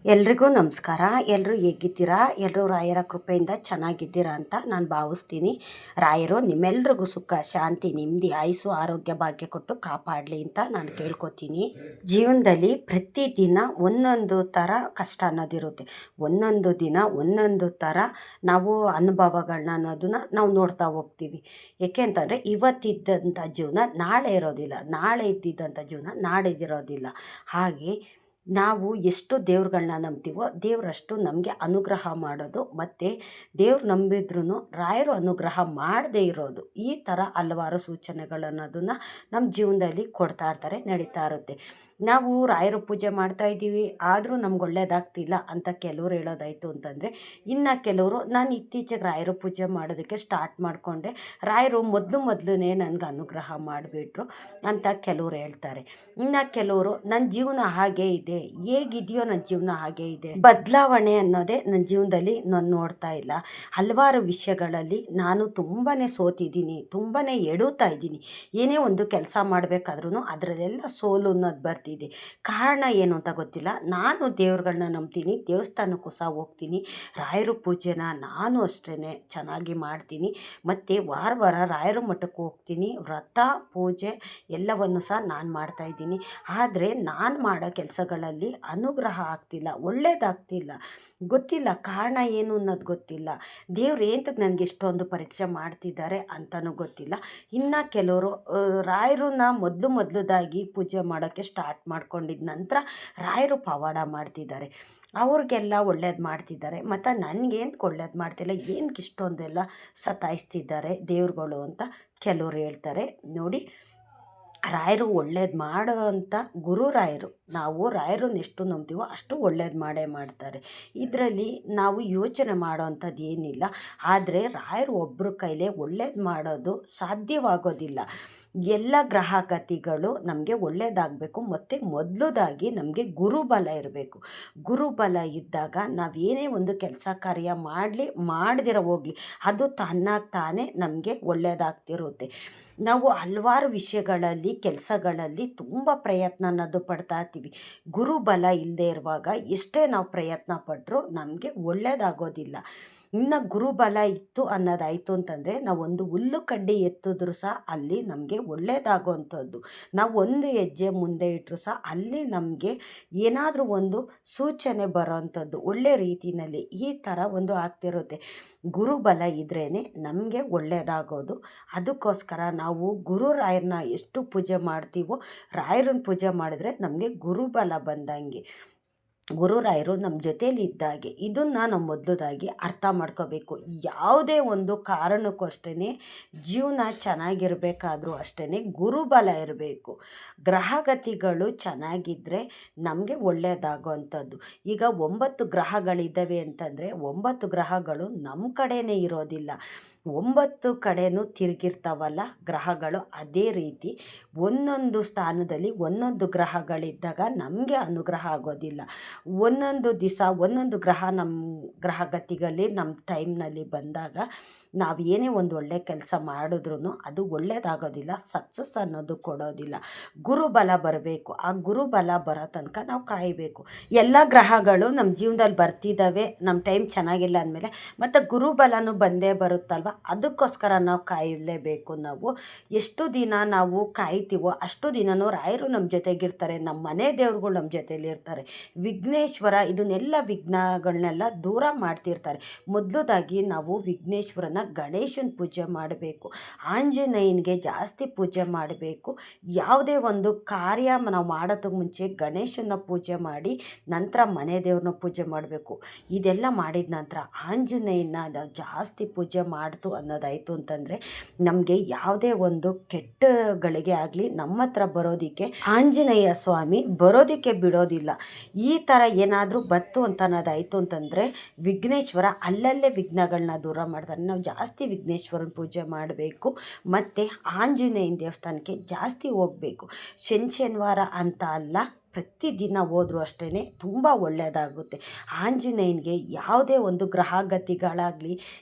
ಎಲ್ರಿಗೂ ನಮಸ್ಕಾರ. ಎಲ್ಲರೂ ಹೇಗಿದ್ದೀರಾ? ಎಲ್ಲರೂ ರಾಯರ ಕೃಪೆಯಿಂದ ಚೆನ್ನಾಗಿದ್ದೀರಾ ಅಂತ ನಾನು ಭಾವಿಸ್ತೀನಿ. ರಾಯರು ನಿಮ್ಮೆಲ್ರಿಗೂ ಸುಖ, ಶಾಂತಿ, ನೆಮ್ಮದಿ, ಆಯುಸ್ಸು, ಆರೋಗ್ಯ, ಭಾಗ್ಯ ಕೊಟ್ಟು ಕಾಪಾಡಲಿ ಅಂತ ನಾನು ಕೇಳ್ಕೊತೀನಿ. ಜೀವನದಲ್ಲಿ ಪ್ರತಿದಿನ ಒಂದೊಂದು ಥರ ಕಷ್ಟ ಅನ್ನೋದಿರುತ್ತೆ. ಒಂದೊಂದು ದಿನ ಒಂದೊಂದು ಥರ ನಾವು ಅನುಭವಗಳನ್ನ ಅನ್ನೋದನ್ನ ನಾವು ನೋಡ್ತಾ ಹೋಗ್ತೀವಿ. ಏಕೆ ಅಂತಂದರೆ ಇವತ್ತಿದ್ದಂಥ ಜೀವನ ನಾಳೆ ಇರೋದಿಲ್ಲ, ನಾಳೆ ಇದ್ದಿದ್ದಂಥ ಜೀವನ ನಾಡಿದ್ದಿರೋದಿಲ್ಲ. ಹಾಗೆ ನಾವು ಎಷ್ಟು ದೇವ್ರುಗಳನ್ನ ನಂಬ್ತೀವೋ ದೇವರಷ್ಟು ನಮಗೆ ಅನುಗ್ರಹ ಮಾಡೋದು, ಮತ್ತು ದೇವ್ರು ನಂಬಿದ್ರೂ ರಾಯರು ಅನುಗ್ರಹ ಮಾಡದೇ ಇರೋದು, ಈ ಥರ ಹಲವಾರು ಸೂಚನೆಗಳನ್ನೋದನ್ನು ನಮ್ಮ ಜೀವನದಲ್ಲಿ ಕೊಡ್ತಾ ಇರ್ತಾರೆ, ನಡೀತಾ ಇರುತ್ತೆ. ನಾವು ರಾಯರು ಪೂಜೆ ಮಾಡ್ತಾಯಿದ್ದೀವಿ ಆದರೂ ನಮ್ಗೆ ಒಳ್ಳೇದಾಗ್ತಿಲ್ಲ ಅಂತ ಕೆಲವ್ರು ಹೇಳೋದಾಯಿತು ಅಂತಂದರೆ, ಇನ್ನು ಕೆಲವರು ನಾನು ಇತ್ತೀಚೆಗೆ ರಾಯರು ಪೂಜೆ ಮಾಡೋದಕ್ಕೆ ಸ್ಟಾರ್ಟ್ ಮಾಡಿಕೊಂಡೆ, ರಾಯರು ಮೊದಲನೇ ನನಗೆ ಅನುಗ್ರಹ ಮಾಡಿಬಿಟ್ರು ಅಂತ ಕೆಲವ್ರು ಹೇಳ್ತಾರೆ. ಇನ್ನು ಕೆಲವರು ನನ್ನ ಜೀವನ ಹಾಗೇ ಇದೆ, ಹೇಗಿದೆಯೋ ನನ್ನ ಜೀವನ ಹಾಗೇ ಇದೆ, ಬದಲಾವಣೆ ಅನ್ನೋದೇ ನನ್ನ ಜೀವನದಲ್ಲಿ ನಾನು ನೋಡ್ತಾ ಇಲ್ಲ. ಹಲವಾರು ವಿಷಯಗಳಲ್ಲಿ ನಾನು ತುಂಬಾ ಸೋತಿದ್ದೀನಿ, ತುಂಬಾ ಎಡುತ್ತಾ ಇದ್ದೀನಿ. ಏನೇ ಒಂದು ಕೆಲಸ ಮಾಡಬೇಕಾದ್ರೂ ಅದರಲ್ಲೆಲ್ಲ ಸೋಲು ಅನ್ನೋದು ಬರ್ತಿದೆ. ಕಾರಣ ಏನು ಅಂತ ಗೊತ್ತಿಲ್ಲ. ನಾನು ದೇವ್ರುಗಳನ್ನ ನಂಬ್ತೀನಿ, ದೇವಸ್ಥಾನಕ್ಕೂ ಸಹ ಹೋಗ್ತೀನಿ, ರಾಯರು ಪೂಜೆನ ನಾನು ಅಷ್ಟೇ ಚೆನ್ನಾಗಿ ಮಾಡ್ತೀನಿ, ಮತ್ತು ವಾರ ರಾಯರ ಮಠಕ್ಕೆ ಹೋಗ್ತೀನಿ, ವ್ರತ ಪೂಜೆ ಎಲ್ಲವನ್ನು ಸಹ ನಾನು ಮಾಡ್ತಾಯಿದ್ದೀನಿ. ಆದರೆ ನಾನು ಮಾಡೋ ಕೆಲಸಗಳಲ್ಲಿ ಅನುಗ್ರಹ ಆಗ್ತಿಲ್ಲ, ಒಳ್ಳೇದಾಗ್ತಿಲ್ಲ. ಗೊತ್ತಿಲ್ಲ ಕಾರಣ ಏನು ಅನ್ನೋದು ಗೊತ್ತಿಲ್ಲ. ದೇವ್ರು ಏನಕ್ಕೆ ನನಗೆ ಇಷ್ಟೊಂದು ಪರೀಕ್ಷೆ ಮಾಡ್ತಿದ್ದಾರೆ ಅಂತಲೂ ಗೊತ್ತಿಲ್ಲ. ಇನ್ನು ಕೆಲವರು ರಾಯರನ್ನ ಮೊದಲದಾಗಿ ಪೂಜೆ ಮಾಡೋಕ್ಕೆ ಸ್ಟಾರ್ಟ್ ಮಾಡ್ಕೊಂಡಿದ್ದ ನಂತರ ರಾಯರು ಪವಾಡ ಮಾಡ್ತಿದ್ದಾರೆ, ಅವ್ರಿಗೆಲ್ಲ ಒಳ್ಳೇದು ಮಾಡ್ತಿದ್ದಾರೆ, ಮತ್ತು ನನಗೇನಕ್ಕೆ ಒಳ್ಳೇದು ಮಾಡ್ತಿಲ್ಲ, ಏನಕ್ಕೆ ಇಷ್ಟೊಂದೆಲ್ಲ ಸತಾಯಿಸ್ತಿದ್ದಾರೆ ದೇವ್ರುಗಳು ಅಂತ ಕೆಲವ್ರು ಹೇಳ್ತಾರೆ. ನೋಡಿ, ರಾಯರು ಒಳ್ಳೇದು ಮಾಡೋ ಅಂಥ ಗುರು ರಾಯರು. ನಾವು ರಾಯರನ್ನ ಎಷ್ಟು ನಂಬ್ತೀವೋ ಅಷ್ಟು ಒಳ್ಳೇದು ಮಾಡೇ ಮಾಡ್ತಾರೆ. ಇದರಲ್ಲಿ ನಾವು ಯೋಚನೆ ಮಾಡೋ ಅಂಥದ್ದು ಏನಿಲ್ಲ. ಆದರೆ ರಾಯರು ಒಬ್ಬರ ಕೈಲೇ ಒಳ್ಳೇದು ಮಾಡೋದು ಸಾಧ್ಯವಾಗೋದಿಲ್ಲ. ಎಲ್ಲ ಗ್ರಹಗತಿಗಳು ನಮಗೆ ಒಳ್ಳೆಯದಾಗಬೇಕು, ಮತ್ತು ಮೊದಲದಾಗಿ ನಮಗೆ ಗುರುಬಲ ಇರಬೇಕು. ಗುರುಬಲ ಇದ್ದಾಗ ನಾವು ಏನೇ ಒಂದು ಕೆಲಸ ಕಾರ್ಯ ಮಾಡದಿರ ಹೋಗಲಿ, ಅದು ತಾನೇ ನಮಗೆ ಒಳ್ಳೆಯದಾಗ್ತಿರುತ್ತೆ. ನಾವು ಹಲವಾರು ವಿಷಯಗಳಲ್ಲಿ ಕೆಲಸಗಳಲ್ಲಿ ತುಂಬ ಪ್ರಯತ್ನ ಅನ್ನೋದು ಪಡ್ತಾ ಇರ್ತೀವಿ. ಗುರುಬಲ ಇಲ್ಲದೆ ಇರುವಾಗ ಎಷ್ಟೇ ನಾವು ಪ್ರಯತ್ನ ಪಟ್ಟರೂ ನಮಗೆ ಒಳ್ಳೆಯದಾಗೋದಿಲ್ಲ. ಇನ್ನು ಗುರುಬಲ ಇತ್ತು ಅನ್ನೋದಾಯಿತು ಅಂತಂದರೆ ನಾವು ಒಂದು ಹುಲ್ಲು ಕಡ್ಡಿ ಎತ್ತಿದ್ರೂ ಸಹ ಅಲ್ಲಿ ನಮಗೆ ಒಳ್ಳೆಯದಾಗೋವಂಥದ್ದು. ನಾವು ಒಂದು ಹೆಜ್ಜೆ ಮುಂದೆ ಇಟ್ಟರೂ ಸಹ ಅಲ್ಲಿ ನಮಗೆ ಏನಾದರೂ ಒಂದು ಸೂಚನೆ ಬರೋವಂಥದ್ದು ಒಳ್ಳೆ ರೀತಿಯಲ್ಲಿ ಈ ಥರ ಒಂದು ಆಗ್ತಿರುತ್ತೆ. ಗುರುಬಲ ಇದ್ರೇ ನಮಗೆ ಒಳ್ಳೆಯದಾಗೋದು. ಅದಕ್ಕೋಸ್ಕರ ನಾವು ಗುರು ರಾಯರನ್ನ ಎಷ್ಟು ಪೂಜೆ ಮಾಡ್ತೀವೋ, ರಾಯರನ್ನ ಪೂಜೆ ಮಾಡಿದ್ರೆ ನಮಗೆ ಗುರುಬಲ ಬಂದಂಗೆ, ಗುರು ರಾಯರು ನಮ್ಮ ಜೊತೇಲಿ ಇದ್ದಾಗೆ. ಇದನ್ನು ನಾವು ಮೊದಲದಾಗಿ ಅರ್ಥ ಮಾಡ್ಕೋಬೇಕು. ಯಾವುದೇ ಒಂದು ಕಾರಣಕ್ಕೂ ಅಷ್ಟೇ ಜೀವನ ಚೆನ್ನಾಗಿರಬೇಕಾದ್ರೂ ಅಷ್ಟೇ ಗುರುಬಲ ಇರಬೇಕು. ಗ್ರಹಗತಿಗಳು ಚೆನ್ನಾಗಿದ್ದರೆ ನಮಗೆ ಒಳ್ಳೆಯದಾಗೋವಂಥದ್ದು. ಈಗ 9 ಗ್ರಹಗಳಿದ್ದಾವೆ ಅಂತಂದರೆ 9 ಗ್ರಹಗಳು ನಮ್ಮ ಕಡೆಯೇ ಇರೋದಿಲ್ಲ, 9 ಕಡೆನೂ ತಿರುಗಿರ್ತಾವಲ್ಲ ಗ್ರಹಗಳು. ಅದೇ ರೀತಿ ಒಂದೊಂದು ಸ್ಥಾನದಲ್ಲಿ ಒಂದೊಂದು ಗ್ರಹಗಳಿದ್ದಾಗ ನಮಗೆ ಅನುಗ್ರಹ ಆಗೋದಿಲ್ಲ. ಒಂದೊಂದು ದಿವಸ ಒಂದೊಂದು ಗ್ರಹ ನಮ್ಮ ಗ್ರಹಗತಿಗಳಲ್ಲಿ ನಮ್ಮ ಟೈಮ್ನಲ್ಲಿ ಬಂದಾಗ ನಾವು ಏನೇ ಒಂದು ಒಳ್ಳೆ ಕೆಲಸ ಮಾಡಿದ್ರೂ ಅದು ಒಳ್ಳೆಯದಾಗೋದಿಲ್ಲ, ಸಕ್ಸಸ್ ಅನ್ನೋದು ಕೊಡೋದಿಲ್ಲ. ಗುರುಬಲ ಬರಬೇಕು. ಆ ಗುರುಬಲ ಬರೋ ತನಕ ನಾವು ಕಾಯಬೇಕು. ಎಲ್ಲ ಗ್ರಹಗಳು ನಮ್ಮ ಜೀವನದಲ್ಲಿ ಬರ್ತಿದ್ದಾವೆ, ನಮ್ಮ ಟೈಮ್ ಚೆನ್ನಾಗಿಲ್ಲ ಅಂದಮೇಲೆ ಮತ್ತು ಗುರುಬಲನೂ ಬಂದೇ ಬರುತ್ತಲ್ವ, ಅದಕ್ಕೋಸ್ಕರ ನಾವು ಕಾಯಲೇಬೇಕು. ನಾವು ಎಷ್ಟು ದಿನ ನಾವು ಕಾಯ್ತೀವೋ ಅಷ್ಟು ದಿನವೂ ರಾಯರು ನಮ್ಮ ಜೊತೆಗಿರ್ತಾರೆ, ನಮ್ಮ ಮನೆ ದೇವ್ರುಗಳು ನಮ್ಮ ಜೊತೆಯಲ್ಲಿರ್ತಾರೆ. ವಿಘ್ನೇಶ್ವರ ಇದನ್ನೆಲ್ಲ ವಿಘ್ನಗಳನ್ನೆಲ್ಲ ದೂರ ಮಾಡ್ತಿರ್ತಾರೆ. ಮೊದಲದಾಗಿ ನಾವು ವಿಘ್ನೇಶ್ವರನ ಗಣೇಶನ ಪೂಜೆ ಮಾಡಬೇಕು, ಆಂಜನೇಯನಿಗೆ ಜಾಸ್ತಿ ಪೂಜೆ ಮಾಡಬೇಕು. ಯಾವುದೇ ಒಂದು ಕಾರ್ಯ ನಾವು ಮಾಡೋದಕ್ಕೆ ಮುಂಚೆ ಗಣೇಶನ ಪೂಜೆ ಮಾಡಿ ನಂತರ ಮನೆ ದೇವ್ರನ್ನ ಪೂಜೆ ಮಾಡಬೇಕು. ಇದೆಲ್ಲ ಮಾಡಿದ ನಂತರ ಆಂಜನೇಯನ ನಾವು ಜಾಸ್ತಿ ಪೂಜೆ ಮಾಡ್ತು ಅನ್ನೋದಾಯಿತು ಅಂತಂದರೆ ನಮಗೆ ಯಾವುದೇ ಒಂದು ಕೆಟ್ಟಗಳಿಗೆ ಆಗಲಿ ನಮ್ಮ ಹತ್ರ ಬರೋದಕ್ಕೆ ಆಂಜನೇಯ ಸ್ವಾಮಿ ಬರೋದಕ್ಕೆ ಬಿಡೋದಿಲ್ಲ. ಈ ಥರ ಏನಾದರೂ ಬತ್ತು ಅಂತ ಅನ್ನೋದಾಯಿತು ಅಂತಂದರೆ ವಿಘ್ನೇಶ್ವರ ಅಲ್ಲಲ್ಲೇ ವಿಘ್ನಗಳನ್ನ ದೂರ ಮಾಡ್ತಾರೆ. ನಾವು ಜಾಸ್ತಿ ವಿಘ್ನೇಶ್ವರನ ಪೂಜೆ ಮಾಡಬೇಕು, ಮತ್ತು ಆಂಜನೇಯನ ದೇವಸ್ಥಾನಕ್ಕೆ ಜಾಸ್ತಿ ಹೋಗಬೇಕು. ಶನಿವಾರ ಅಂತ ಅಲ್ಲ, ಪ್ರತಿದಿನ ಹೋದರೂ ಅಷ್ಟೇ ತುಂಬ ಒಳ್ಳೆಯದಾಗುತ್ತೆ. ಆಂಜನೇಯನಿಗೆ ಯಾವುದೇ ಒಂದು ಗ್ರಹಗತಿಗಳಾಗಲಿ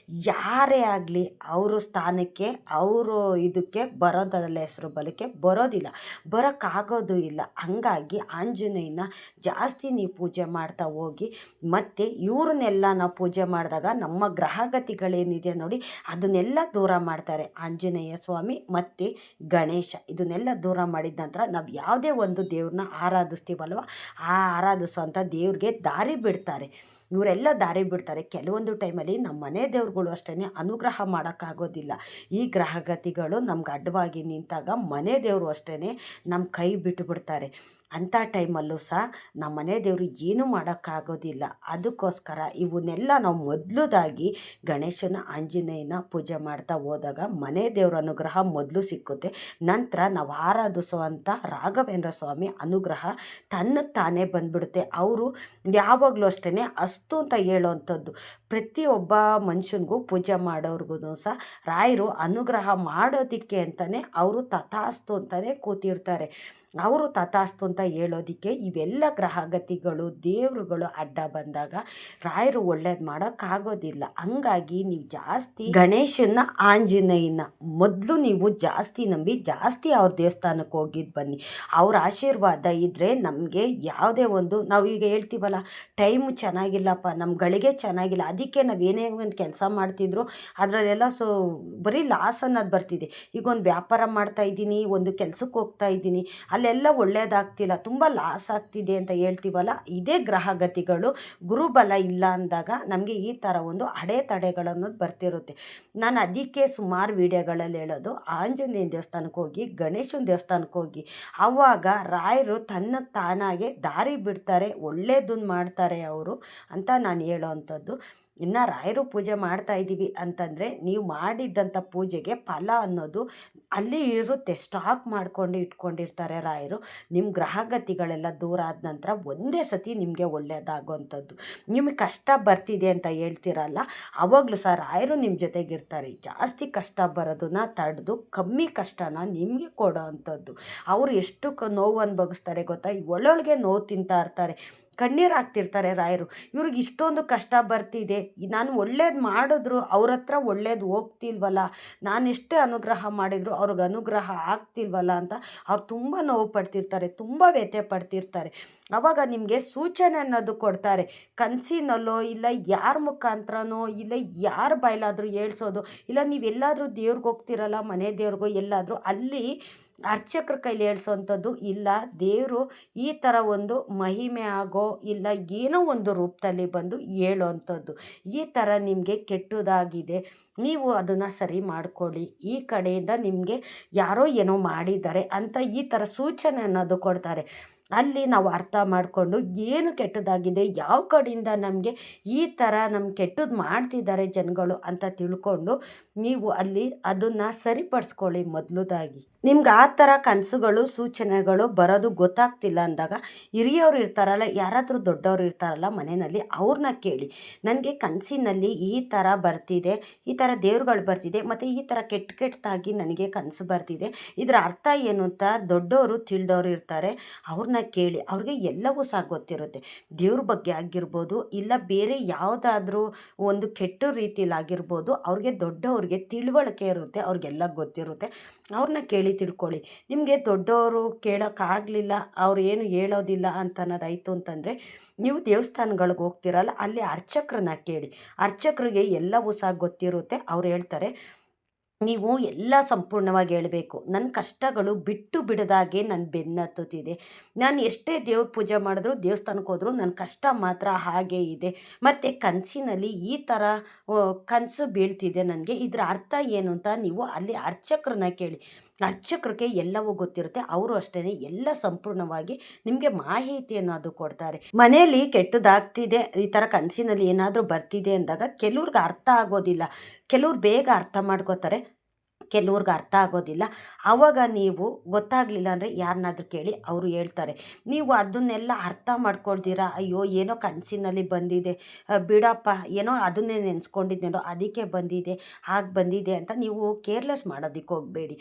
ಯಾರೇ ಆಗಲಿ ಅವರು ಸ್ಥಾನಕ್ಕೆ ಅವರು ಇದಕ್ಕೆ ಬರೋಂಥದ್ದೆಲ್ಲ ಹೆಸರು ಬಲಕ್ಕೆ ಬರೋದಿಲ್ಲ, ಬರೋಕ್ಕಾಗೋದು ಇಲ್ಲ. ಹಂಗಾಗಿ ಆಂಜನೇಯನ ಜಾಸ್ತಿ ನೀವು ಪೂಜೆ ಮಾಡ್ತಾ ಹೋಗಿ. ಮತ್ತು ಇವ್ರನ್ನೆಲ್ಲ ನಾವು ಪೂಜೆ ಮಾಡಿದಾಗ ನಮ್ಮ ಗ್ರಹಗತಿಗಳೇನಿದೆ ನೋಡಿ ಅದನ್ನೆಲ್ಲ ದೂರ ಮಾಡ್ತಾರೆ ಆಂಜನೇಯ ಸ್ವಾಮಿ ಮತ್ತು ಗಣೇಶ. ಇದನ್ನೆಲ್ಲ ದೂರ ಮಾಡಿದ ನಂತರ ನಾವು ಯಾವುದೇ ಒಂದು ದೇವ್ರನ್ನ ಆರಾಧಿಸ್ತೀವಲ್ವ, ಆ ಆರಾಧಿಸೋಂಥ ದೇವ್ರಿಗೆ ದಾರಿ ಬಿಡ್ತಾರೆ. ಇವರೆಲ್ಲ ದಾರಿ ಬಿಡ್ತಾರೆ. ಕೆಲವೊಂದು ಟೈಮಲ್ಲಿ ನಮ್ಮ ಮನೆ ದೇವ್ರುಗಳು ಅಷ್ಟೇ ಅನುಗ್ರಹ ಮಾಡೋಕ್ಕಾಗೋದಿಲ್ಲ. ಈ ಗ್ರಹಗತಿಗಳು ನಮ್ಗೆ ಅಡ್ಡವಾಗಿ ನಿಂತಾಗ ಮನೆ ದೇವರು ಅಷ್ಟೇ ನಮ್ಮ ಕೈ ಬಿಟ್ಟುಬಿಡ್ತಾರೆ. ಅಂಥ ಟೈಮಲ್ಲೂ ಸಹ ನಮ್ಮ ಮನೆ ದೇವರು ಏನೂ ಮಾಡೋಕ್ಕಾಗೋದಿಲ್ಲ. ಅದಕ್ಕೋಸ್ಕರ ಇವನ್ನೆಲ್ಲ ನಾವು ಮೊದಲದಾಗಿ ಗಣೇಶನ ಆಂಜನೇಯನ ಪೂಜೆ ಮಾಡ್ತಾ ಹೋದಾಗ ಮನೆ ದೇವ್ರ ಅನುಗ್ರಹ ಮೊದಲು ಸಿಕ್ಕುತ್ತೆ. ನಂತರ ನಾವು ಆರಾಧಿಸುವಂಥ ರಾಘವೇಂದ್ರ ಸ್ವಾಮಿ ಅನುಗ್ರಹ ತನ್ನಕ್ಕೆ ತಾನೇ ಬಂದುಬಿಡುತ್ತೆ. ಅವರು ಯಾವಾಗಲೂ ಅಷ್ಟೇ ಅಸ್ತು ಅಂತ ಹೇಳೋವಂಥದ್ದು. ಪ್ರತಿಯೊಬ್ಬ ಮನುಷ್ಯನಿಗೂ ಪೂಜೆ ಮಾಡೋರ್ಗು ಸಹ ರಾಯರು ಅನುಗ್ರಹ ಮಾಡೋದಕ್ಕೆ ಅಂತಲೇ ಅವರು ತಥಾಸ್ತು ಅಂತಲೇ ಕೂತಿರ್ತಾರೆ. ಅವರು ತಥಾಸ್ತು ಅಂತ ಹೇಳೋದಕ್ಕೆ ಇವೆಲ್ಲ ಗ್ರಹಗತಿಗಳು ದೇವರುಗಳು ಅಡ್ಡ ಬಂದಾಗ ರಾಯರು ಒಳ್ಳೇದು ಮಾಡೋಕ್ಕಾಗೋದಿಲ್ಲ. ಹಂಗಾಗಿ ನೀವು ಜಾಸ್ತಿ ಗಣೇಶನ ಆಂಜನೇಯನ ಮೊದಲು ನೀವು ಜಾಸ್ತಿ ನಂಬಿ ಜಾಸ್ತಿ ಅವ್ರ ದೇವಸ್ಥಾನಕ್ಕೆ ಹೋಗಿದ್ದು ಬನ್ನಿ. ಅವ್ರ ಆಶೀರ್ವಾದ ಇದ್ದರೆ ನಮಗೆ ಯಾವುದೇ ಒಂದು ನಾವು ಈಗ ಹೇಳ್ತೀವಲ್ಲ, ಟೈಮು ಚೆನ್ನಾಗಿಲ್ಲಪ್ಪ, ನಮ್ಮ ಗಳಿಗೆ ಚೆನ್ನಾಗಿಲ್ಲ, ಅದಕ್ಕೆ ನಾವು ಏನೇ ಒಂದು ಕೆಲಸ ಮಾಡ್ತಿದ್ರು ಅದರಲ್ಲೆಲ್ಲ ಬರೀ ಲಾಸ್ ಅನ್ನೋದು ಬರ್ತಿದೆ. ಈಗ ಒಂದು ವ್ಯಾಪಾರ ಮಾಡ್ತಾಯಿದ್ದೀನಿ, ಒಂದು ಕೆಲಸಕ್ಕೆ ಹೋಗ್ತಾಯಿದ್ದೀನಿ, ಅಲ್ಲೆಲ್ಲ ಒಳ್ಳೇದಾಗ್ತಿಲ್ಲ, ತುಂಬ ಲಾಸ್ ಆಗ್ತಿದೆ ಅಂತ ಹೇಳ್ತೀವಲ್ಲ, ಇದೇ ಗ್ರಹಗತಿಗಳು ಗುರುಬಲ ಇಲ್ಲ ಅಂದಾಗ ನಮಗೆ ಈ ಥರ ಒಂದು ಅಡೆತಡೆಗಳನ್ನೋದು ಬರ್ತಿರುತ್ತೆ. ನಾನು ಅದಕ್ಕೆ ಸುಮಾರು ವಿಡಿಯೋಗಳಲ್ಲಿ ಹೇಳೋದು, ಆಂಜನೇಯನ ದೇವಸ್ಥಾನಕ್ಕೆ ಹೋಗಿ, ಗಣೇಶನ ದೇವಸ್ಥಾನಕ್ಕೆ ಹೋಗಿ, ಆವಾಗ ರಾಯರು ತನ್ನಕ್ಕೆ ತಾನಾಗೆ ದಾರಿ ಬಿಡ್ತಾರೆ, ಒಳ್ಳೇದನ್ನು ಮಾಡ್ತಾರೆ ಅವರು ಅಂತ ನಾನು ಹೇಳೋ ಅಂಥದ್ದು. ಇನ್ನು ರಾಯರು ಪೂಜೆ ಮಾಡ್ತಾಯಿದ್ದೀವಿ ಅಂತಂದರೆ ನೀವು ಮಾಡಿದ್ದಂಥ ಪೂಜೆಗೆ ಫಲ ಅನ್ನೋದು ಅಲ್ಲಿ ಇರುತ್ತೆ, ಸ್ಟಾಕ್ ಮಾಡ್ಕೊಂಡು ಇಟ್ಕೊಂಡಿರ್ತಾರೆ ರಾಯರು. ನಿಮ್ಮ ಗ್ರಹಗತಿಗಳೆಲ್ಲ ದೂರ ಆದ ನಂತರ ಒಂದೇ ಸತಿ ನಿಮಗೆ ಒಳ್ಳೆಯದಾಗೋವಂಥದ್ದು. ನಿಮಗೆ ಕಷ್ಟ ಬರ್ತಿದೆ ಅಂತ ಹೇಳ್ತೀರಲ್ಲ, ಆವಾಗಲೂ ಸಹ ರಾಯರು ನಿಮ್ಮ ಜೊತೆಗಿರ್ತಾರೆ. ಜಾಸ್ತಿ ಕಷ್ಟ ಬರೋದನ್ನ ತಡೆದು ಕಮ್ಮಿ ಕಷ್ಟನ ನಿಮಗೆ ಕೊಡೋ ಅಂಥದ್ದು. ಅವರು ಎಷ್ಟು ನೋವು ಅನುಭವಿಸ್ತಾರೆ ಗೊತ್ತಾ, ಒಳ್ಳೊಳಗೆ ನೋವು ತಿಂತಾ ಇರ್ತಾರೆ, ಕಣ್ಣೀರು ಹಾಕ್ತಿರ್ತಾರೆ ರಾಯರು. ಇವ್ರಿಗೆ ಇಷ್ಟೊಂದು ಕಷ್ಟ ಬರ್ತಿದೆ, ನಾನು ಒಳ್ಳೇದು ಮಾಡಿದ್ರು ಅವ್ರ ಹತ್ರ ಒಳ್ಳೇದು ಹೋಗ್ತಿಲ್ವಲ್ಲ, ನಾನು ಎಷ್ಟೇ ಅನುಗ್ರಹ ಮಾಡಿದ್ರು ಅವ್ರಿಗೆ ಅನುಗ್ರಹ ಆಗ್ತಿಲ್ವಲ್ಲ ಅಂತ ಅವ್ರು ತುಂಬ ನೋವು ಪಡ್ತಿರ್ತಾರೆ, ತುಂಬ ವ್ಯಥೆ ಪಡ್ತಿರ್ತಾರೆ. ಆವಾಗ ನಿಮಗೆ ಸೂಚನೆ ಅನ್ನೋದು ಕೊಡ್ತಾರೆ, ಕನಸಿನಲ್ಲೋ ಇಲ್ಲ ಯಾರ ಮುಖಾಂತರನೋ ಇಲ್ಲ ಯಾರ ಬಾಯಲಾದರೂ ಹೇಳ್ಸೋದು, ಇಲ್ಲ ನೀವೆಲ್ಲಾದರೂ ದೇವ್ರಿಗೆ ಹೋಗ್ತಿರಲ್ಲ, ಮನೆ ದೇವ್ರಿಗೋ ಎಲ್ಲಾದರೂ ಅಲ್ಲಿ ಅರ್ಚಕ್ರ ಕೈಲಿ ಹೇಳ್ಸೋವಂಥದ್ದು, ಇಲ್ಲ ದೇವರು ಈ ಥರ ಒಂದು ಮಹಿಮೆ ಆಗೋ ಇಲ್ಲ ಏನೋ ಒಂದು ರೂಪದಲ್ಲಿ ಬಂದು ಹೇಳೋವಂಥದ್ದು. ಈ ಥರ ನಿಮಗೆ ಕೆಟ್ಟದಾಗಿದೆ, ನೀವು ಅದನ್ನು ಸರಿ ಮಾಡ್ಕೊಳ್ಳಿ, ಈ ಕಡೆಯಿಂದ ನಿಮಗೆ ಯಾರೋ ಏನೋ ಮಾಡಿದ್ದಾರೆ ಅಂತ ಈ ಥರ ಸೂಚನೆ ಅನ್ನೋದು ಕೊಡ್ತಾರೆ. ಅಲ್ಲಿ ನಾವು ಅರ್ಥ ಮಾಡಿಕೊಂಡು ಏನು ಕೆಟ್ಟದಾಗಿದೆ, ಯಾವ ಕಡೆಯಿಂದ ನಮಗೆ ಈ ಥರ ನಮ್ಗೆ ಕೆಟ್ಟದ್ದು ಮಾಡ್ತಿದ್ದಾರೆ ಜನಗಳು ಅಂತ ತಿಳ್ಕೊಂಡು ನೀವು ಅಲ್ಲಿ ಅದನ್ನು ಸರಿಪಡಿಸ್ಕೊಳ್ಳಿ. ಮೊದಲದಾಗಿ ನಿಮ್ಗೆ ಆ ಥರ ಕನಸುಗಳು ಸೂಚನೆಗಳು ಬರೋದು ಗೊತ್ತಾಗ್ತಿಲ್ಲ ಅಂದಾಗ ಹಿರಿಯವರು ಇರ್ತಾರಲ್ಲ, ಯಾರಾದರೂ ದೊಡ್ಡವರು ಇರ್ತಾರಲ್ಲ ಮನೆಯಲ್ಲಿ, ಅವ್ರನ್ನ ಕೇಳಿ, ನನಗೆ ಕನಸಿನಲ್ಲಿ ಈ ಥರ ಬರ್ತಿದೆ, ಈ ಥರ ದೇವ್ರುಗಳು ಬರ್ತಿದೆ, ಮತ್ತು ಈ ಥರ ಕೆಟ್ಟದಾಗಿ ನನಗೆ ಕನಸು ಬರ್ತಿದೆ, ಇದರ ಅರ್ಥ ಏನು ಅಂತ ದೊಡ್ಡವರು ತಿಳಿದವರು ಇರ್ತಾರೆ, ಅವ್ರನ್ನ ಕೇಳಿ. ಅವ್ರಿಗೆ ಎಲ್ಲವೂ ಸಹ ಗೊತ್ತಿರುತ್ತೆ, ದೇವ್ರ ಬಗ್ಗೆ ಆಗಿರ್ಬೋದು ಇಲ್ಲ ಬೇರೆ ಯಾವುದಾದ್ರೂ ಒಂದು ಕೆಟ್ಟ ರೀತಿಯಲ್ಲಿ ಆಗಿರ್ಬೋದು, ಅವ್ರಿಗೆ ದೊಡ್ಡವ್ರಿಗೆ ತಿಳುವಳಿಕೆ ಇರುತ್ತೆ, ಅವ್ರಿಗೆಲ್ಲ ಗೊತ್ತಿರುತ್ತೆ, ಅವ್ರನ್ನ ಕೇಳಿ ತಿಳ್ಕೊಳ್ಳಿ. ನಿಮಗೆ ದೊಡ್ಡವರು ಕೇಳೋಕ್ಕಾಗಲಿಲ್ಲ, ಅವ್ರು ಏನು ಹೇಳೋದಿಲ್ಲ ಅಂತ ಅನ್ನೋದಾಯಿತು ಅಂತಂದರೆ ನೀವು ದೇವಸ್ಥಾನಗಳಿಗೆ ಹೋಗ್ತಿರಲ್ಲ, ಅಲ್ಲಿ ಅರ್ಚಕ್ರನ್ನ ಕೇಳಿ. ಅರ್ಚಕರಿಗೆ ಎಲ್ಲವೂ ಸಹ ಗೊತ್ತಿರುತ್ತೆ, ಅವ್ರು ಹೇಳ್ತಾರೆ ನೀವು ಎಲ್ಲ ಸಂಪೂರ್ಣವಾಗಿ ಹೇಳಬೇಕು, ನನ್ನ ಕಷ್ಟಗಳು ಬಿಟ್ಟು ಬಿಡದಾಗೆ ನನ್ನ ಬೆನ್ನತ್ತುತ್ತಿದೆ, ನಾನು ಎಷ್ಟೇ ದೇವ್ರ ಪೂಜೆ ಮಾಡಿದ್ರು ದೇವಸ್ಥಾನಕ್ಕೆ ಹೋದರೂ ನನ್ನ ಕಷ್ಟ ಮಾತ್ರ ಹಾಗೇ ಇದೆ, ಮತ್ತು ಕನಸಿನಲ್ಲಿ ಈ ಥರ ಕನಸು ಬೀಳ್ತಿದೆ ನನಗೆ, ಇದರ ಅರ್ಥ ಏನು ಅಂತ ನೀವು ಅಲ್ಲಿ ಅರ್ಚಕ್ರನ್ನ ಕೇಳಿ. ಅರ್ಚಕರಿಗೆ ಎಲ್ಲವೂ ಗೊತ್ತಿರುತ್ತೆ, ಅವರು ಅಷ್ಟೇ ಎಲ್ಲ ಸಂಪೂರ್ಣವಾಗಿ ನಿಮಗೆ ಮಾಹಿತಿ ಅನ್ನೋದು ಕೊಡ್ತಾರೆ. ಮನೆಯಲ್ಲಿ ಕೆಟ್ಟದಾಗ್ತಿದೆ, ಈ ಥರ ಕನಸಿನಲ್ಲಿ ಏನಾದರೂ ಬರ್ತಿದೆ ಅಂದಾಗ ಕೆಲವ್ರಿಗೆ ಅರ್ಥ ಆಗೋದಿಲ್ಲ, ಕೆಲವ್ರು ಬೇಗ ಅರ್ಥ ಮಾಡ್ಕೋತಾರೆ, ಕೆಲವ್ರಿಗೆ ಅರ್ಥ ಆಗೋದಿಲ್ಲ. ಆವಾಗ ನೀವು ಗೊತ್ತಾಗಲಿಲ್ಲ ಅಂದರೆ ಯಾರನ್ನಾದ್ರೂ ಕೇಳಿ ಅವರು ಹೇಳ್ತಾರೆ. ನೀವು ಅದನ್ನೆಲ್ಲ ಅರ್ಥ ಮಾಡ್ಕೊಳ್ತೀರಾ, ಅಯ್ಯೋ ಏನೋ ಕನಸಿನಲ್ಲಿ ಬಂದಿದೆ, ಬಿಡಪ್ಪ ಏನೋ ಅದನ್ನೇ ನೆನೆಸ್ಕೊಂಡಿದ್ದೇನೋ ಅದಕ್ಕೆ ಬಂದಿದೆ, ಹಾಗೆ ಬಂದಿದೆ ಅಂತ ನೀವು ಕೇರ್ಲೆಸ್ ಮಾಡೋದಕ್ಕೆ ಹೋಗಬೇಡಿ.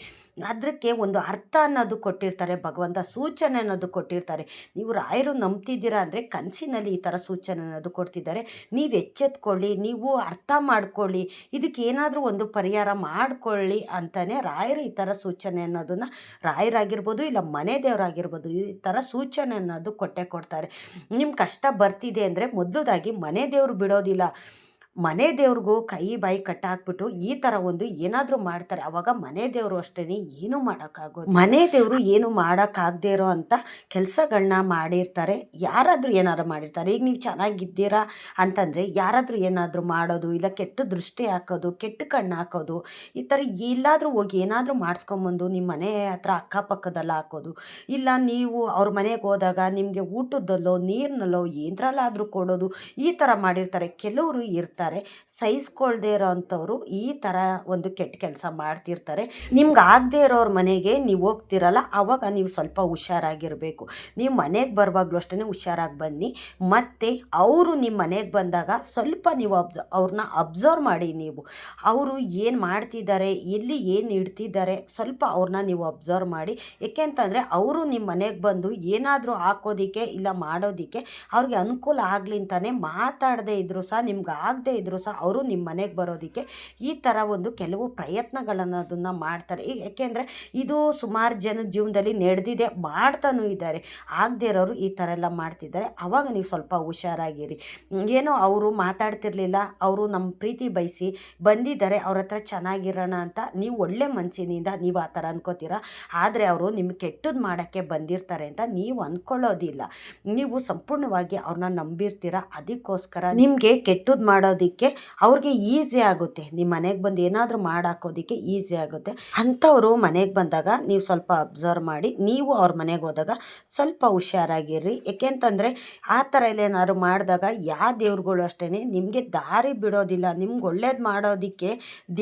ಅದಕ್ಕೆ ಒಂದು ಅರ್ಥ ಅನ್ನೋದು ಕೊಟ್ಟಿರ್ತಾರೆ ಭಗವಂತ, ಸೂಚನೆ ಅನ್ನೋದು ಕೊಟ್ಟಿರ್ತಾರೆ. ನೀವು ರಾಯರು ನಂಬ್ತಿದ್ದೀರಾ ಅಂದರೆ ಕನಸಿನಲ್ಲಿ ಈ ಥರ ಸೂಚನೆ ಅನ್ನೋದು ಕೊಡ್ತಿದ್ದಾರೆ. ನೀವು ಎಚ್ಚೆತ್ಕೊಳ್ಳಿ, ನೀವು ಅರ್ಥ ಮಾಡ್ಕೊಳ್ಳಿ, ಇದಕ್ಕೆ ಏನಾದರೂ ಒಂದು ಪರಿಹಾರ ಮಾಡಿಕೊಳ್ಳಿ ಅಂತಲೇ ರಾಯರು ಈ ಥರ ಸೂಚನೆ ಅನ್ನೋದನ್ನು, ರಾಯರಾಗಿರ್ಬೋದು ಇಲ್ಲ ಮನೆ ದೇವರಾಗಿರ್ಬೋದು, ಈ ಥರ ಸೂಚನೆ ಅನ್ನೋದು ಕೊಟ್ಟೇ ಕೊಡ್ತಾರೆ. ನಿಮ್ಮ ಕಷ್ಟ ಬರ್ತಿದೆ ಅಂದರೆ ಮೊದಲದಾಗಿ ಮನೆ ದೇವರು ಬಿಡೋದಿಲ್ಲ. ಮನೆ ದೇವ್ರಿಗೂ ಕೈ ಬಾಯಿ ಕಟ್ಟಾಕ್ಬಿಟ್ಟು ಈ ಥರ ಒಂದು ಏನಾದರೂ ಮಾಡ್ತಾರೆ. ಅವಾಗ ಮನೆ ದೇವರು ಅಷ್ಟೇ ಏನೂ ಮಾಡೋಕ್ಕಾಗೋದು, ಮನೆ ದೇವರು ಏನು ಮಾಡೋಕ್ಕಾಗದೇ ಇರೋ ಅಂಥ ಕೆಲಸಗಳನ್ನ ಮಾಡಿರ್ತಾರೆ. ಯಾರಾದರೂ ಏನಾದ್ರು ಮಾಡಿರ್ತಾರೆ. ಈಗ ನೀವು ಚೆನ್ನಾಗಿದ್ದೀರಾ ಅಂತಂದರೆ ಯಾರಾದರೂ ಏನಾದರೂ ಮಾಡೋದು, ಇಲ್ಲ ಕೆಟ್ಟ ದೃಷ್ಟಿ ಹಾಕೋದು, ಕೆಟ್ಟ ಕಣ್ಣು ಹಾಕೋದು, ಈ ಥರ ಎಲ್ಲಾದರೂ ಹೋಗಿ ಏನಾದರೂ ಮಾಡಿಸ್ಕೊಂಬಂದು ನಿಮ್ಮ ಮನೆ ಹತ್ರ ಅಕ್ಕಪಕ್ಕದಲ್ಲ ಹಾಕೋದು, ಇಲ್ಲ ನೀವು ಅವ್ರ ಮನೆಗೆ ಹೋದಾಗ ನಿಮಗೆ ಊಟದಲ್ಲೋ ನೀರಿನಲ್ಲೋ ಏನರಲ್ಲಾದರೂ ಕೊಡೋದು, ಈ ಥರ ಮಾಡಿರ್ತಾರೆ. ಕೆಲವರು ಇರ್ತಾರೆ ಸಹಿಸ್ಕೊಳ್ದೇ ಇರೋ ಅಂಥವ್ರು ಈ ಥರ ಒಂದು ಕೆಟ್ಟ ಕೆಲಸ ಮಾಡ್ತಿರ್ತಾರೆ. ನಿಮ್ಗೆ ಆಗದೆ ಇರೋರ ಮನೆಗೆ ನೀವು ಹೋಗ್ತಿರಲ್ಲ, ಆವಾಗ ನೀವು ಸ್ವಲ್ಪ ಹುಷಾರಾಗಿರಬೇಕು. ನೀವು ಮನೆಗೆ ಬರುವಾಗಲೂ ಅಷ್ಟೇ ಹುಷಾರಾಗಿ ಬನ್ನಿ. ಮತ್ತು ಅವರು ನಿಮ್ಮ ಮನೆಗೆ ಬಂದಾಗ ಸ್ವಲ್ಪ ನೀವು ಅವ್ರನ್ನ ಅಬ್ಸರ್ವ್ ಮಾಡಿ. ನೀವು ಅವರು ಏನು ಮಾಡ್ತಿದ್ದಾರೆ, ಎಲ್ಲಿ ಏನು ಇಡ್ತಿದ್ದಾರೆ, ಸ್ವಲ್ಪ ಅವ್ರನ್ನ ನೀವು ಅಬ್ಸರ್ವ್ ಮಾಡಿ. ಏಕೆ ಅಂತಂದರೆ ಅವರು ನಿಮ್ಮ ಮನೆಗೆ ಬಂದು ಏನಾದರೂ ಹಾಕೋದಕ್ಕೆ ಇಲ್ಲ ಮಾಡೋದಕ್ಕೆ ಅವ್ರಿಗೆ ಅನುಕೂಲ ಆಗಲಿ ಅಂತಲೇ ಮಾತಾಡದೇ ಇದ್ದರೂ ಸಹ, ನಿಮ್ಗೆ ಆಗದೆ ಇದ್ದರೂ ಸಹ ಅವರು ನಿಮ್ಮ ಮನೆಗೆ ಬರೋದಕ್ಕೆ ಈ ಥರ ಒಂದು ಕೆಲವು ಪ್ರಯತ್ನಗಳನ್ನೋದನ್ನು ಮಾಡ್ತಾರೆ. ಏಕೆಂದರೆ ಇದು ಸುಮಾರು ಜನದ ಜೀವನದಲ್ಲಿ ನಡೆದಿದೆ, ಮಾಡ್ತಾನೂ ಇದ್ದಾರೆ. ಆಗದೆ ಇರೋರು ಈ ಥರ ಎಲ್ಲ ಮಾಡ್ತಿದ್ದಾರೆ. ಆವಾಗ ನೀವು ಸ್ವಲ್ಪ ಹುಷಾರಾಗಿರಿ. ಏನೋ ಅವರು ಮಾತಾಡ್ತಿರ್ಲಿಲ್ಲ, ಅವರು ನಮ್ಮ ಪ್ರೀತಿ ಬಯಸಿ ಬಂದಿದ್ದಾರೆ, ಅವ್ರ ಹತ್ರ ಚೆನ್ನಾಗಿರೋಣ ಅಂತ ನೀವು ಒಳ್ಳೆ ಮನಸ್ಸಿನಿಂದ ನೀವು ಆ ಥರ ಅನ್ಕೋತೀರಾ. ಆದರೆ ಅವರು ನಿಮ್ಗೆ ಕೆಟ್ಟದ್ದು ಮಾಡೋಕ್ಕೆ ಬಂದಿರ್ತಾರೆ ಅಂತ ನೀವು ಅಂದ್ಕೊಳ್ಳೋದಿಲ್ಲ. ನೀವು ಸಂಪೂರ್ಣವಾಗಿ ಅವ್ರನ್ನ ನಂಬಿರ್ತೀರ. ಅದಕ್ಕೋಸ್ಕರ ನಿಮಗೆ ಕೆಟ್ಟದ್ದು ಮಾಡೋದಕ್ಕೆ ಅವ್ರಿಗೆ ಈಸಿ ಆಗುತ್ತೆ. ನಿಮ್ಮ ಮನೆಗೆ ಬಂದು ಏನಾದರೂ ಮಾಡಾಕೋದಕ್ಕೆ ಈಸಿ ಆಗುತ್ತೆ. ಅಂಥವರು ಮನೆಗೆ ಬಂದಾಗ ನೀವು ಸ್ವಲ್ಪ ಅಬ್ಸರ್ವ್ ಮಾಡಿ. ನೀವು ಅವ್ರ ಮನೆಗೆ ಹೋದಾಗ ಸ್ವಲ್ಪ ಹುಷಾರಾಗಿರ್ರಿ. ಏಕೆಂತಂದರೆ ಆ ಥರ ಎಲ್ಲ ಏನಾದ್ರು ಮಾಡಿದಾಗ ಯಾವ ದೇವ್ರುಗಳು ಅಷ್ಟೇ ನಿಮಗೆ ದಾರಿ ಬಿಡೋದಿಲ್ಲ. ನಿಮ್ಗೆ ಒಳ್ಳೇದು ಮಾಡೋದಕ್ಕೆ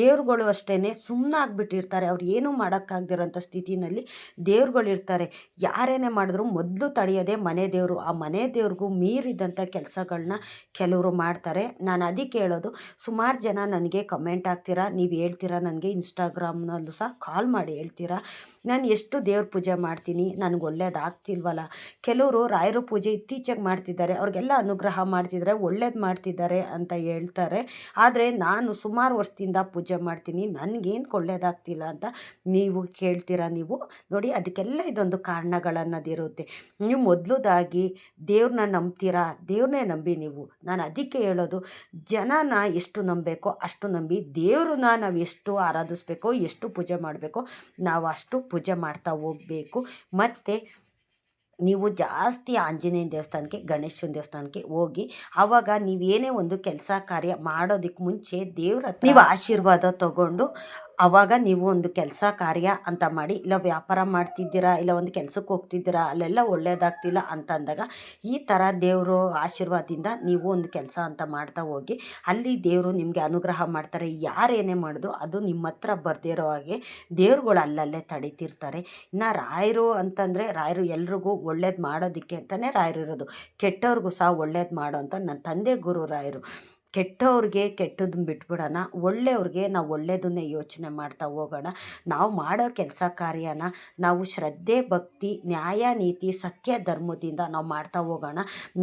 ದೇವ್ರುಗಳು ಅಷ್ಟೇ ಸುಮ್ಮನಾಗ್ಬಿಟ್ಟಿರ್ತಾರೆ. ಅವ್ರು ಏನೂ ಮಾಡೋಕ್ಕಾಗದಿರೋಂಥ ಸ್ಥಿತಿನಲ್ಲಿ ದೇವ್ರುಗಳಿರ್ತಾರೆ. ಯಾರೇನೇ ಮಾಡಿದ್ರು ಮೊದಲು ತಡೆಯೋದೇ ಮನೆ ದೇವರು. ಆ ಮನೆ ದೇವ್ರಿಗೂ ಮೀರಿದಂಥ ಕೆಲಸಗಳನ್ನ ಕೆಲವರು ಮಾಡ್ತಾರೆ. ನಾನು ಅದಕ್ಕೆ ಹೇಳೋದು, ಸುಮಾರು ಜನ ನನಗೆ ಕಮೆಂಟ್ ಹಾಕ್ತೀರಾ, ನೀವು ಹೇಳ್ತೀರಾ, ನನಗೆ ಇನ್ಸ್ಟಾಗ್ರಾಮ್ನಲ್ಲೂ ಸಹ ಕಾಲ್ ಮಾಡಿ ಹೇಳ್ತೀರಾ, ನಾನು ಎಷ್ಟು ದೇವ್ರ ಪೂಜೆ ಮಾಡ್ತೀನಿ, ನನಗೆ ಒಳ್ಳೇದಾಗ್ತಿಲ್ವಲ್ಲ. ಕೆಲವರು ರಾಯರ ಪೂಜೆ ಇತ್ತೀಚೆಗೆ ಮಾಡ್ತಿದ್ದಾರೆ, ಅವ್ರಿಗೆಲ್ಲ ಅನುಗ್ರಹ ಮಾಡ್ತಿದ್ದಾರೆ, ಒಳ್ಳೇದು ಮಾಡ್ತಿದ್ದಾರೆ ಅಂತ ಹೇಳ್ತಾರೆ. ಆದರೆ ನಾನು ಸುಮಾರು ವರ್ಷದಿಂದ ಪೂಜೆ ಮಾಡ್ತೀನಿ, ನನಗೇನು ಒಳ್ಳೇದಾಗ್ತಿಲ್ಲ ಅಂತ ನೀವು ಕೇಳ್ತೀರಾ. ನೀವು ನೋಡಿ, ಅದಕ್ಕೆಲ್ಲ ಇದೊಂದು ಕಾರಣಗಳನ್ನೋದಿರುತ್ತೆ. ನೀವು ಮೊದಲದಾಗಿ ದೇವ್ರನ್ನ ನಂಬ್ತೀರಾ, ದೇವ್ರನ್ನೇ ನಂಬಿ ನೀವು. ನಾನು ಅದಕ್ಕೆ ಹೇಳೋದು, ಜನನ ಎಷ್ಟು ನಂಬಬೇಕೋ ಅಷ್ಟು ನಂಬಿ, ದೇವ್ರನ್ನ ನಾವು ಎಷ್ಟು ಆರಾಧಿಸ್ಬೇಕೋ, ಎಷ್ಟು ಪೂಜೆ ಮಾಡಬೇಕೋ ನಾವು ಅಷ್ಟು ಪೂಜೆ ಮಾಡ್ತಾ ಹೋಗಬೇಕು. ಮತ್ತು ನೀವು ಜಾಸ್ತಿ ಆಂಜನೇಯನ ದೇವಸ್ಥಾನಕ್ಕೆ, ಗಣೇಶನ ದೇವಸ್ಥಾನಕ್ಕೆ ಹೋಗಿ. ಆವಾಗ ನೀವೇನೇ ಒಂದು ಕೆಲಸ ಕಾರ್ಯ ಮಾಡೋದಕ್ಕೆ ಮುಂಚೆ ದೇವ್ರ ಹತ್ರ ನೀವು ಆಶೀರ್ವಾದ ತಗೊಂಡು ಆವಾಗ ನೀವು ಒಂದು ಕೆಲಸ ಕಾರ್ಯ ಅಂತ ಮಾಡಿ, ಇಲ್ಲ ವ್ಯಾಪಾರ ಮಾಡ್ತಿದ್ದೀರಾ, ಇಲ್ಲ ಒಂದು ಕೆಲಸಕ್ಕೆ ಹೋಗ್ತಿದ್ದೀರಾ, ಅಲ್ಲೆಲ್ಲ ಒಳ್ಳೇದಾಗ್ತಿಲ್ಲ ಅಂತ ಅಂದಾಗ ಈ ಥರ ದೇವರು ಆಶೀರ್ವಾದದಿಂದ ನೀವು ಒಂದು ಕೆಲಸ ಅಂತ ಮಾಡ್ತಾ ಹೋಗಿ. ಅಲ್ಲಿ ದೇವರು ನಿಮಗೆ ಅನುಗ್ರಹ ಮಾಡ್ತಾರೆ. ಯಾರೇನೇ ಮಾಡಿದ್ರು ಅದು ನಿಮ್ಮ ಹತ್ರ ಬರ್ದಿರೋ ಹಾಗೆ ದೇವ್ರುಗಳು ಅಲ್ಲಲ್ಲೇ ತಡೀತಿರ್ತಾರೆ. ಇನ್ನು ರಾಯರು ಅಂತಂದರೆ, ರಾಯರು ಎಲ್ರಿಗೂ ಒಳ್ಳೇದು ಮಾಡೋದಕ್ಕೆ ಅಂತಲೇ ರಾಯರು ಇರೋದು. ಕೆಟ್ಟವ್ರಿಗೂ ಸಹ ಒಳ್ಳೇದು ಮಾಡೋ ಅಂತ ನನ್ನ ತಂದೆ ಗುರು ರಾಯರು. ಕೆಟ್ಟವ್ರಿಗೆ ಕೆಟ್ಟದನ್ನ ಬಿಟ್ಬಿಡೋಣ, ಒಳ್ಳೆಯವ್ರಿಗೆ ನಾವು ಒಳ್ಳೆಯದನ್ನೇ ಯೋಚನೆ ಮಾಡ್ತಾ ಹೋಗೋಣ. ನಾವು ಮಾಡೋ ಕೆಲಸ ಕಾರ್ಯನ ನಾವು ಶ್ರದ್ಧೆ, ಭಕ್ತಿ, ನ್ಯಾಯ, ನೀತಿ, ಸತ್ಯ, ಧರ್ಮದಿಂದ ನಾವು ಮಾಡ್ತಾ ಹೋಗೋಣ.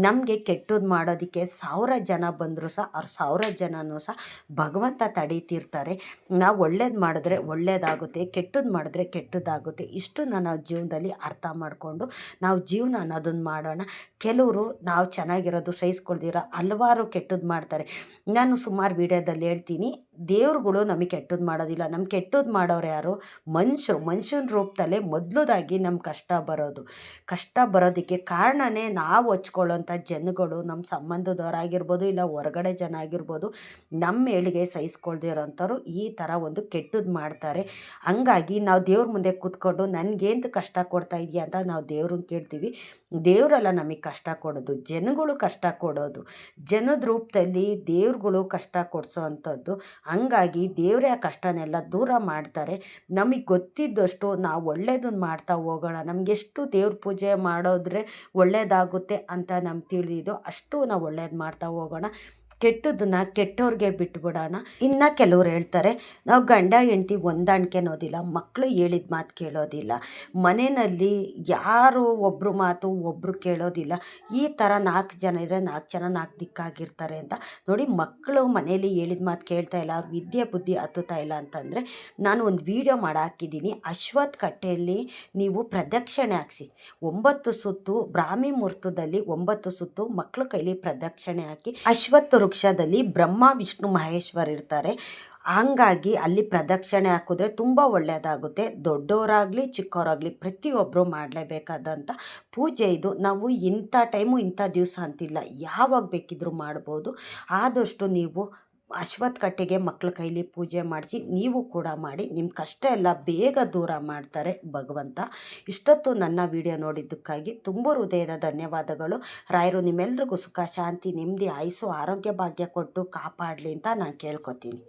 ನಮಗೆ ಕೆಟ್ಟದ್ದು ಮಾಡೋದಕ್ಕೆ 1000 ಜನ ಬಂದರೂ ಸಹ ಅವ್ರು 1000 ಜನನೂ ಸಹ ಭಗವಂತ ತಡೀತಿರ್ತಾರೆ. ನಾವು ಒಳ್ಳೇದು ಮಾಡಿದ್ರೆ ಒಳ್ಳೇದಾಗುತ್ತೆ, ಕೆಟ್ಟದ್ದು ಮಾಡಿದ್ರೆ ಕೆಟ್ಟದ್ದಾಗುತ್ತೆ. ಇಷ್ಟನ್ನು ನಾವು ಜೀವನದಲ್ಲಿ ಅರ್ಥ ಮಾಡಿಕೊಂಡು ನಾವು ಜೀವನ ಅನ್ನೋದನ್ನು ಮಾಡೋಣ. ಕೆಲವರು ನಾವು ಚೆನ್ನಾಗಿರೋದು ಸಹಿಸ್ಕೊಳ್ದಿರ ಹಲವಾರು ಕೆಟ್ಟದ್ದು ಮಾಡ್ತಾರೆ. ನಾನು ಸುಮಾರು ವಿಡಿಯೋದಲ್ಲಿ ಹೇಳ್ತೀನಿ, ದೇವ್ರುಗಳು ನಮಗೆ ಕೆಟ್ಟದ್ದು ಮಾಡೋದಿಲ್ಲ. ನಮ್ಗೆ ಕೆಟ್ಟದ್ದು ಮಾಡೋರು ಯಾರು? ಮನುಷ್ಯನ ರೂಪದಲ್ಲೇ ಮೊದಲದಾಗಿ ನಮ್ಮ ಕಷ್ಟ ಬರೋದಕ್ಕೆ ಕಾರಣನೇ ನಾವು ಹಚ್ಕೊಳ್ಳೋಂಥ ಜನಗಳು, ನಮ್ಮ ಸಂಬಂಧದವರಾಗಿರ್ಬೋದು, ಇಲ್ಲ ಹೊರಗಡೆ ಜನ ಆಗಿರ್ಬೋದು, ನಮ್ಮ ಏಳಿಗೆ ಸಹಿಸ್ಕೊಳ್ದೇ ಇರೋಂಥವ್ರು ಈ ಥರ ಒಂದು ಕೆಟ್ಟದ್ದು ಮಾಡ್ತಾರೆ. ಹಂಗಾಗಿ ನಾವು ದೇವ್ರ ಮುಂದೆ ಕೂತ್ಕೊಂಡು ನನಗೇಂತ ಕಷ್ಟ ಕೊಡ್ತಾ ಇದೆಯಾ ಅಂತ ನಾವು ದೇವ್ರನ್ನ ಕೇಳ್ತೀವಿ. ದೇವರೆಲ್ಲ ನಮಗೆ ಕಷ್ಟ ಕೊಡೋದು, ಜನಗಳು ಕಷ್ಟ ಕೊಡೋದು. ಜನದ ರೂಪದಲ್ಲಿ ದೇವ್ರುಗಳು ಕಷ್ಟ ಕೊಡಿಸೋ ಅಂಥದ್ದು. ಹಂಗಾಗಿ ದೇವರೇ ಆ ಕಷ್ಟನೆಲ್ಲ ದೂರ ಮಾಡ್ತಾರೆ. ನಮಗೆ ಗೊತ್ತಿದ್ದಷ್ಟು ನಾವು ಒಳ್ಳೇದನ್ನ ಮಾಡ್ತಾ ಹೋಗೋಣ. ನಮಗೆಷ್ಟು ದೇವ್ರ ಪೂಜೆ ಮಾಡೋದ್ರೆ ಒಳ್ಳೇದಾಗುತ್ತೆ ಅಂತ ನಮ್ಗೆ ತಿಳಿದಿದೋ ಅಷ್ಟು ನಾವು ಒಳ್ಳೇದು ಮಾಡ್ತಾ ಹೋಗೋಣ. ಕೆಟ್ಟದನ್ನ ಕೆಟ್ಟವ್ರಿಗೆ ಬಿಟ್ಬಿಡೋಣ. ಇನ್ನು ಕೆಲವ್ರು ಹೇಳ್ತಾರೆ, ನಾವು ಗಂಡ ಹೆಂಡ್ತಿ ಹೊಂದಾಣಿಕೆ ಅನ್ನೋದಿಲ್ಲ, ಮಕ್ಕಳು ಹೇಳಿದ ಮಾತು ಕೇಳೋದಿಲ್ಲ, ಮನೆಯಲ್ಲಿ ಯಾರು ಒಬ್ಬರು ಮಾತು ಒಬ್ಬರು ಕೇಳೋದಿಲ್ಲ, ಈ ಥರ 4 ಜನ ಇದ್ದರೆ 4 ಜನ 4 ದಿಕ್ಕಾಗಿರ್ತಾರೆ ಅಂತ. ನೋಡಿ, ಮಕ್ಕಳು ಮನೇಲಿ ಹೇಳಿದ ಮಾತು ಕೇಳ್ತಾ ಇಲ್ಲ, ಅವ್ರ ವಿದ್ಯೆ ಬುದ್ಧಿ ಹತ್ತುತ್ತಾ ಇಲ್ಲ ಅಂತಂದರೆ ನಾನು ಒಂದು ವಿಡಿಯೋ ಮಾಡಿ ಹಾಕಿದ್ದೀನಿ. ಅಶ್ವತ್ಥ ಕಟ್ಟೆಯಲ್ಲಿ ನೀವು ಪ್ರದಕ್ಷಿಣೆ ಹಾಕಿಸಿ 9 ಸುತ್ತು, ಬ್ರಾಹ್ಮಿ ಮುಹೂರ್ತದಲ್ಲಿ 9 ಸುತ್ತು ಮಕ್ಕಳ ಕೈಲಿ ಪ್ರದಕ್ಷಿಣೆ ಹಾಕಿ. ಅಶ್ವತ್ಥ ವೃಕ್ಷದಲ್ಲಿ ಬ್ರಹ್ಮ ವಿಷ್ಣು ಮಹೇಶ್ವರ ಇರ್ತಾರೆ. ಹಂಗಾಗಿ ಅಲ್ಲಿ ಪ್ರದಕ್ಷಿಣೆ ಹಾಕಿದ್ರೆ ತುಂಬ ಒಳ್ಳೆಯದಾಗುತ್ತೆ. ದೊಡ್ಡವರಾಗಲಿ ಚಿಕ್ಕವರಾಗಲಿ ಪ್ರತಿಯೊಬ್ಬರು ಮಾಡಲೇಬೇಕಾದಂಥ ಪೂಜೆ ಇದು. ನಾವು ಇಂಥ ಟೈಮು ಇಂಥ ದಿವಸ ಅಂತಿಲ್ಲ, ಯಾವಾಗ ಬೇಕಿದ್ರೂ ಮಾಡ್ಬೋದು. ಆದಷ್ಟು ನೀವು ಅಶ್ವತ್ಥ ಕಟ್ಟೆಗೆ ಮಕ್ಕಳ ಕೈಲಿ ಪೂಜೆ ಮಾಡಿಸಿ, ನೀವು ಕೂಡ ಮಾಡಿ. ನಿಮ್ಮ ಕಷ್ಟ ಎಲ್ಲ ಬೇಗ ದೂರ ಮಾಡ್ತಾರೆ ಭಗವಂತ. ಇಷ್ಟೊತ್ತು ನನ್ನ ವಿಡಿಯೋ ನೋಡಿದ್ದಕ್ಕಾಗಿ ತುಂಬ ಹೃದಯದ ಧನ್ಯವಾದಗಳು. ರಾಯರು ನಿಮ್ಮೆಲ್ರಿಗೂ ಸುಖ ಶಾಂತಿ ನೆಮ್ಮದಿ ಆಯುಸ್ಸು ಆರೋಗ್ಯ ಭಾಗ್ಯ ಕೊಟ್ಟು ಕಾಪಾಡಲಿ ಅಂತ ನಾನು ಕೇಳ್ಕೊತೀನಿ.